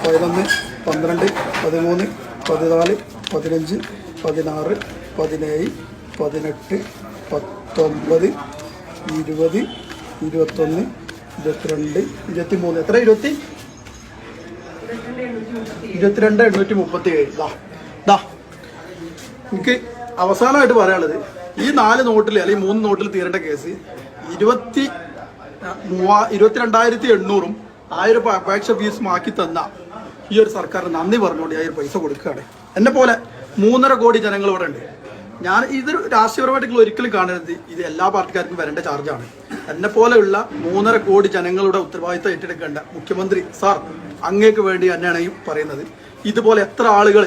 11, 12, 13, 14, 15, 16, 17, 18, 19, 20, 21, 22, 23. എത്ര 22,837. എനിക്ക് അവസാനമായിട്ട് പറയാനുള്ളത്, ഈ 4 നോട്ടിൽ അല്ലെങ്കിൽ 3 നോട്ടിൽ തീരേണ്ട കേസ് 22,800-ഉം 1000 രൂപ അപേക്ഷ ഫീസ് മാക്കി തന്ന ഈ ഒരു സർക്കാരിന് നന്ദി പറഞ്ഞുകൊണ്ട് ഈ പൈസ കൊടുക്കുകയാണ്. എന്നെ പോലെ 3.5 കോടി ജനങ്ങൾ ഇവിടെ ഉണ്ട്. ഞാൻ ഇതൊരു രാഷ്ട്രീയപരമായിട്ട് ഒരിക്കലും കാണരുത്. ഇത് എല്ലാ പാർട്ടിക്കാർക്കും വരേണ്ട ചാർജാണ്. എന്നെ പോലെയുള്ള 3.5 കോടി ജനങ്ങളുടെ ഉത്തരവാദിത്തം ഏറ്റെടുക്കേണ്ട മുഖ്യമന്ത്രി സാർ, അങ്ങേക്ക് വേണ്ടി തന്നെയാണ് ഈ പറയുന്നത്. ഇതുപോലെ എത്ര ആളുകൾ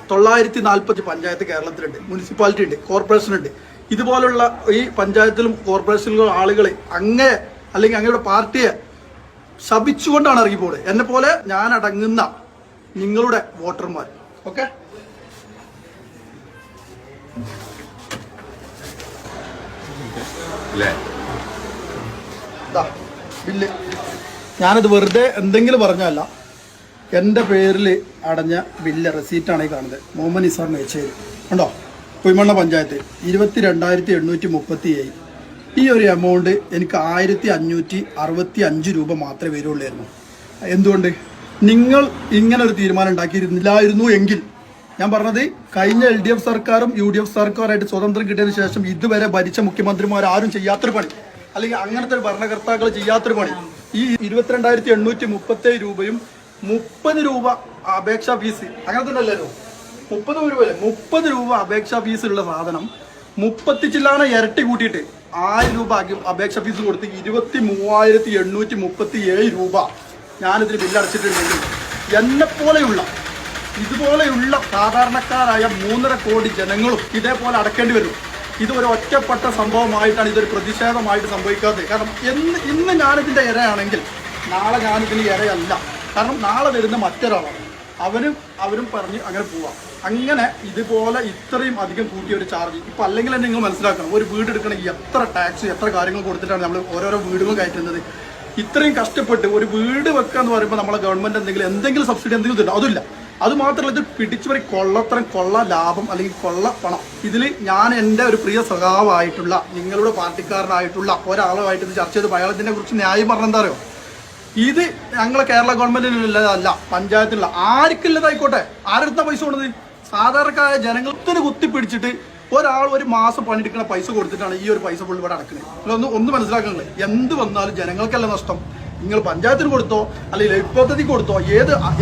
940 പഞ്ചായത്ത് കേരളത്തിലുണ്ട്, മുനിസിപ്പാലിറ്റി ഉണ്ട്, കോർപ്പറേഷൻ ഉണ്ട്. ഇതുപോലുള്ള ഈ പഞ്ചായത്തിലും കോർപ്പറേഷനിലും ആളുകളെ അങ്ങേ അല്ലെങ്കിൽ അങ്ങയുടെ പാർട്ടിയെ ശപിച്ചുകൊണ്ടാണ് ഇറങ്ങിപ്പോയത്. എന്നെ പോലെ ഞാൻ അടങ്ങുന്ന നിങ്ങളുടെ വോട്ടർമാർ. ഓക്കെ, ബില്ല് ഞാനത് വെറുതെ എന്തെങ്കിലും പറഞ്ഞല്ല. എൻ്റെ പേരിൽ അടഞ്ഞ ബില്ല് റെസീറ്റാണ് ഈ കാണുന്നത്. മുഹമ്മദ് നിസാർ മേച്ചേരി ഉണ്ടോ, കുഴിമണ്ണ പഞ്ചായത്ത് 22,837. ഈ ഒരു എമൗണ്ട് എനിക്ക് 1,565 രൂപ മാത്രമേ വരുള്ളായിരുന്നു. എന്തുകൊണ്ട് നിങ്ങൾ ഇങ്ങനെ ഒരു തീരുമാനം ഉണ്ടാക്കിയിരുന്നില്ലായിരുന്നു എങ്കിൽ, ഞാൻ പറഞ്ഞത് കഴിഞ്ഞ LDF സർക്കാരും UDF സർക്കാരായിട്ട് സ്വതന്ത്രം കിട്ടിയതിന് ശേഷം ഇതുവരെ ഭരിച്ച മുഖ്യമന്ത്രിമാർ ആരും ചെയ്യാത്തൊരു പണി, അല്ലെങ്കിൽ അങ്ങനത്തെ ഒരു ഭരണകർത്താക്കൾ ചെയ്യാത്തൊരു പണി, ഈ 22,837 രൂപയും 30 രൂപ അപേക്ഷാ ഫീസ്, അങ്ങനെ തന്നെ അല്ലല്ലോ, 30 രൂപ അപേക്ഷാ ഫീസ് ഉള്ള സാധനം 30 ചില്ലാന ഇരട്ടി കൂട്ടിയിട്ട് 1000 രൂപ അപേക്ഷ ഫീസ് കൊടുത്ത് 23,837 രൂപ ഞാനിതിന് ബില്ലടച്ചിട്ടുണ്ടെങ്കിൽ എന്നെപ്പോലെയുള്ള ഇതുപോലെയുള്ള സാധാരണക്കാരായ 3.5 കോടി ജനങ്ങളും ഇതേപോലെ അടക്കേണ്ടി വരും. ഇത് ഒരു ഒറ്റപ്പെട്ട സംഭവമായിട്ടാണ്, ഇതൊരു പ്രതിഷേധമായിട്ട് സംഭവിക്കാത്തത്. കാരണം ഇന്ന് ഞാനിതിൻ്റെ ഇരയാണെങ്കിൽ നാളെ ഞാനിതിന് ഇരയല്ല. കാരണം നാളെ വരുന്ന മറ്റൊരാളാണ്, അവരും പറഞ്ഞ് അങ്ങനെ പോവാം. അങ്ങനെ ഇതുപോലെ ഇത്രയും അധികം കൂട്ടിയ ഒരു ചാർജ് ഇപ്പം അല്ലെങ്കിൽ തന്നെ നിങ്ങൾ മനസ്സിലാക്കണം. ഒരു വീട് എടുക്കണമെങ്കിൽ എത്ര ടാക്സ്, എത്ര കാര്യങ്ങൾ കൊടുത്തിട്ടാണ് നമ്മൾ ഓരോരോ വീടുകൾ കയറ്റുന്നത്. ഇത്രയും കഷ്ടപ്പെട്ട് ഒരു വീട് വെക്കുക എന്ന് പറയുമ്പോൾ നമ്മളെ ഗവൺമെൻറ് എന്തെങ്കിലും സബ്സിഡി എന്തെങ്കിലും തരും, അതില്ല. അതുമാത്രമല്ല, ഇത് പിടിച്ചുപറി കൊള്ള ലാഭം അല്ലെങ്കിൽ കൊള്ള പണം. ഇതിൽ ഞാൻ എൻ്റെ ഒരു പ്രിയ സഖാവായിട്ടുള്ള നിങ്ങളുടെ പാർട്ടിക്കാരനായിട്ടുള്ള ഒരാളുമായിട്ട് ഇത് ചർച്ച ചെയ്ത് അയാൾ ഇതിനെ കുറിച്ച് ന്യായം പറഞ്ഞെന്താ അറിയോ, ഇത് ഞങ്ങളെ കേരള ഗവൺമെന്റിനുള്ളതല്ല, പഞ്ചായത്തിലുള്ള ആർക്കുള്ളതായിക്കോട്ടെ. ആരെടുത്ത പൈസ കൊടുത്തത്? സാധാരണക്കാരായ ജനങ്ങൾക്ക് കുത്തിപ്പിടിച്ചിട്ട് ഒരാൾ ഒരു മാസം പണിയെടുക്കുന്ന പൈസ കൊടുത്തിട്ടാണ് ഈ ഒരു പൈസ ഫുൾ ഇവിടെ അടക്കുന്നത്. ഒന്ന് മനസ്സിലാക്കുന്നത്, എന്ത് വന്നാലും ജനങ്ങൾക്കല്ല നഷ്ടം. നിങ്ങൾ പഞ്ചായത്തിന് കൊടുത്തോ അല്ലെങ്കിൽ ലൈഫ് പദ്ധതി കൊടുത്തോ,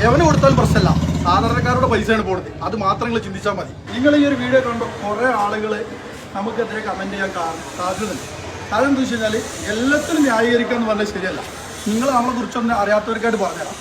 എവന് കൊടുത്താലും പ്രശ്നമല്ല, സാധാരണക്കാരുടെ പൈസയാണ് പോകുന്നത്. അത് മാത്രം നിങ്ങൾ ചിന്തിച്ചാൽ മതി. നിങ്ങൾ ഈ ഒരു വീഡിയോ കണ്ടോ കുറേ ആളുകൾ നമുക്കെതിരെ കമൻറ്റ് ചെയ്യാൻ സാധ്യതയുണ്ട്. കാരണം എന്താ വെച്ച് കഴിഞ്ഞാൽ എല്ലാത്തിനും ന്യായീകരിക്കുക എന്ന് പറഞ്ഞാൽ ശരിയല്ല. നിങ്ങൾ നമ്മളെ കുറിച്ചൊന്നും അറിയാത്തവർക്കായിട്ട് പറഞ്ഞുതരാം.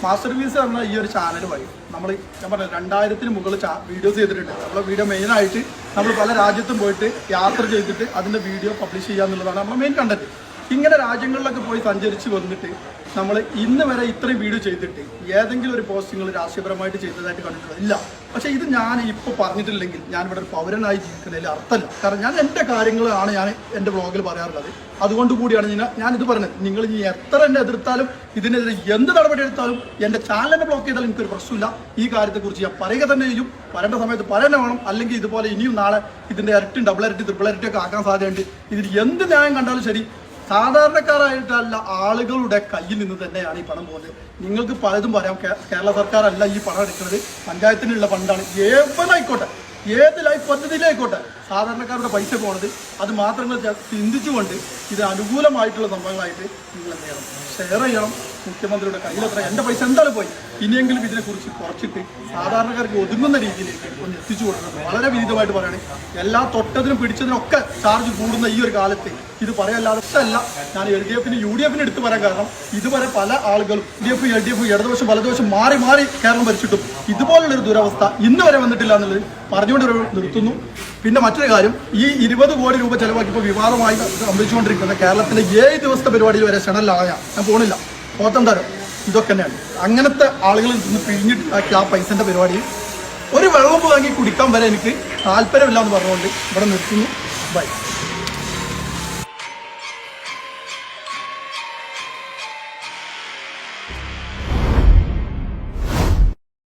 മാസ്റ്റർ പീസ് പറഞ്ഞ ഈ ഒരു ചാനൽ വഴി നമ്മൾ, ഞാൻ പറഞ്ഞത് 2000-ന് മുകളിൽ വീഡിയോസ് ചെയ്തിട്ടുണ്ട്. നമ്മളെ വീഡിയോ മെയിനായിട്ട് നമ്മൾ പല രാജ്യത്തും പോയിട്ട് യാത്ര ചെയ്തിട്ട് അതിൻ്റെ വീഡിയോ പബ്ലിഷ് ചെയ്യുക എന്നുള്ളതാണ് നമ്മുടെ മെയിൻ കണ്ടന്റ്. ഇങ്ങനെ രാജ്യങ്ങളിലൊക്കെ പോയി സഞ്ചരിച്ച് വന്നിട്ട് നമ്മൾ ഇന്ന് വരെ ഇത്രയും വീഡിയോ ചെയ്തിട്ട് ഏതെങ്കിലും ഒരു പോസ്റ്റുകൾ രാഷ്ട്രീയപരമായിട്ട് ചെയ്തതായിട്ട് കണ്ടിട്ടില്ല. പക്ഷേ ഇത് ഞാൻ ഇപ്പോൾ പറഞ്ഞിട്ടില്ലെങ്കിൽ ഞാനിവിടെ ഒരു പൗരനായി ജീവിക്കുന്നതിൽ അർത്ഥമല്ല. കാരണം ഞാൻ എൻ്റെ കാര്യങ്ങളാണ് ഞാൻ എൻ്റെ വ്ളോഗിൽ പറയാറുള്ളത്. അതുകൊണ്ട് കൂടിയാണ് ഞാനിത് പറഞ്ഞത്. നിങ്ങൾ ഇനി എത്ര എന്നെ എതിർത്താലും ഇതിനെതിരെ എന്ത് നടപടി എടുത്താലും എൻ്റെ ചാനലിനെ ബ്ലോക്ക് ചെയ്താലും എനിക്കൊരു പ്രശ്നമില്ല. ഈ കാര്യത്തെക്കുറിച്ച് ഞാൻ പറയുക തന്നെ ചെയ്യും. വരേണ്ട സമയത്ത് പറയുക വേണം. അല്ലെങ്കിൽ ഇതുപോലെ ഇനിയും നാളെ ഇതിൻ്റെ ഇരട്ടി, ഡബിൾ ഇരട്ടി, ട്രിപ്പിൾ ഇരട്ടി ഒക്കെ ആക്കാൻ സാധ്യതയുണ്ട്. ഇതിൽ എന്ത് ന്യായം കണ്ടാലും ശരി, സാധാരണക്കാരായിട്ടല്ല ആളുകളുടെ കയ്യിൽ നിന്ന് തന്നെയാണ് ഈ പണം പോകുന്നത്. നിങ്ങൾക്ക് പലതും പറയാം, കേരള സർക്കാരല്ല ഈ പണം എടുക്കുന്നത്, പഞ്ചായത്തിനുള്ള ഫണ്ടാണ്. ഏവനായിക്കോട്ടെ, ഏത് ലൈഫ് പദ്ധതിയിലായിക്കോട്ടെ, സാധാരണക്കാരുടെ പൈസ പോണത്. അത് മാത്രങ്ങൾ ചിന്തിച്ചുകൊണ്ട് ഇത് അനുകൂലമായിട്ടുള്ള സംഭവങ്ങളായിട്ട് നിങ്ങൾ എന്ത് ചെയ്യണം, ഷെയർ ചെയ്യണം. മുഖ്യമന്ത്രിയുടെ കയ്യിലെത്ര എൻ്റെ പൈസ എന്തായാലും പോയി, ഇനിയെങ്കിലും ഇതിനെക്കുറിച്ച് കുറച്ചിട്ട് സാധാരണക്കാർക്ക് ഒതുങ്ങുന്ന രീതിയിലേക്ക് ഒന്ന് എത്തിച്ചു കൊടുക്കണം. വളരെ വിനീതമായിട്ട് പറയുകയാണെങ്കിൽ എല്ലാ തൊട്ടതിനും പിടിച്ചതിനൊക്കെ ചാർജ് കൂടുന്ന ഈ ഒരു കാലത്ത് ഇത് പറയല്ലാതെ അല്ല. ഞാൻ LDF-ന് UDF-ന് എടുത്തു പറയാൻ കാരണം ഇതുവരെ പല ആളുകളും UDF LDF ഇടതുവശം വലതുവശം മാറി കേരളം ഭരിച്ചിട്ടും ഇതുപോലുള്ളൊരു ദുരവസ്ഥ ഇന്ന് വരെ വന്നിട്ടില്ല എന്നുള്ളത് പറഞ്ഞുകൊണ്ട് നിർത്തുന്നു. പിന്നെ മറ്റൊരു കാര്യം, ഈ 20 കോടി രൂപ ചെലവാക്കിയപ്പോൾ വിവാദമായി സംഭവിച്ചുകൊണ്ടിരിക്കുന്ന കേരളത്തിലെ 7 ദിവസത്തെ പരിപാടിയിൽ വരെ ക്ഷണലായ ഞാൻ പോണില്ല, പോത്തന്തരം ഇതൊക്കെ തന്നെയാണ്. അങ്ങനത്തെ ആളുകളിൽ നിന്ന് പിഴിഞ്ഞിട്ടാക്കി ആ പൈസൻ്റെ പരിപാടിയിൽ ഒരു വെള്ളം വാങ്ങി കുടിക്കാൻ വരെ എനിക്ക് താല്പര്യമില്ല എന്ന് പറഞ്ഞുകൊണ്ട് ഇവിടെ നിർത്തുന്നു. ബൈ.